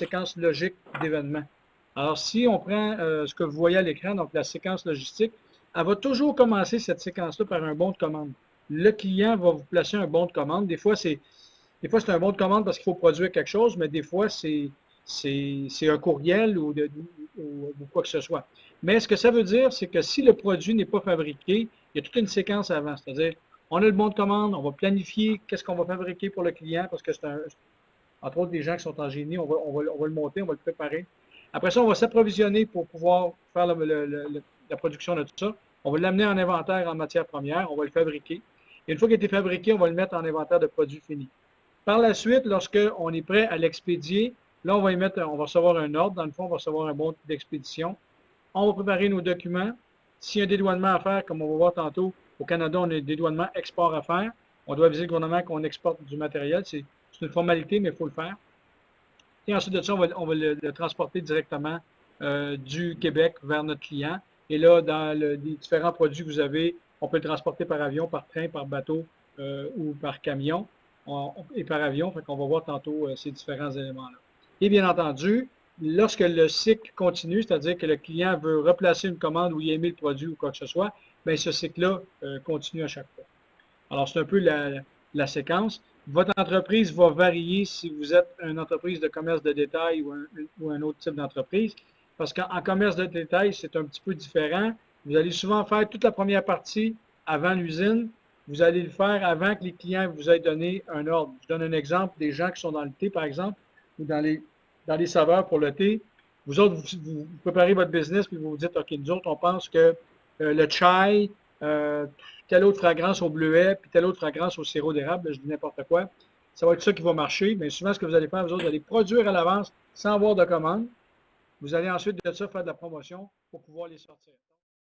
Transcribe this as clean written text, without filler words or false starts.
séquence logique d'événements. Alors, si on prend ce que vous voyez à l'écran, donc la séquence logistique, elle va toujours commencer cette séquence-là par un bon de commande. Le client va vous placer un bon de commande. Des fois, c'est un bon de commande parce qu'il faut produire quelque chose, mais des fois, c'est un courriel ou quoi que ce soit. Mais ce que ça veut dire, c'est que si le produit n'est pas fabriqué, il y a toute une séquence avant. C'est-à-dire, on a le bon de commande, on va planifier qu'est-ce qu'on va fabriquer pour le client, parce que entre autres, des gens qui sont en génie, on va le monter, on va le préparer. Après ça, on va s'approvisionner pour pouvoir faire la production de tout ça. On va l'amener en inventaire en matière première, on va le fabriquer. Et une fois qu'il a été fabriqué, on va le mettre en inventaire de produits finis. Par la suite, lorsqu'on est prêt à l'expédier, là, on va recevoir un ordre. Dans le fond, on va recevoir un bon d'expédition. On va préparer nos documents. S'il y a un dédouanement à faire, comme on va voir tantôt, au Canada, on a un dédouanement export à faire. On doit aviser le gouvernement qu'on exporte du matériel. C'est une formalité, mais il faut le faire. Et ensuite de ça, on va le transporter directement du Québec vers notre client. Et là, dans les différents produits que vous avez, on peut le transporter par avion, par train, par bateau ou par camion et par avion. Fait qu'on va voir tantôt ces différents éléments-là. Et bien entendu, lorsque le cycle continue, c'est-à-dire que le client veut replacer une commande ou y aimer le produit ou quoi que ce soit, bien ce cycle-là continue à chaque fois. Alors, c'est un peu la séquence. Votre entreprise va varier si vous êtes une entreprise de commerce de détail ou un autre type d'entreprise. Parce qu'en commerce de détail, c'est un petit peu différent. Vous allez souvent faire toute la première partie avant l'usine. Vous allez le faire avant que les clients vous aient donné un ordre. Je donne un exemple des gens qui sont dans le thé, par exemple, ou dans les saveurs pour le thé. Vous autres, vous préparez votre business, puis vous vous dites, OK, nous autres, on pense que le chai, telle autre fragrance au bleuet, puis telle autre fragrance au sirop d'érable, je dis n'importe quoi. Ça va être ça qui va marcher, mais souvent, ce que vous allez faire, vous autres, vous allez produire à l'avance sans avoir de commande. Vous allez ensuite de ça faire de la promotion pour pouvoir les sortir.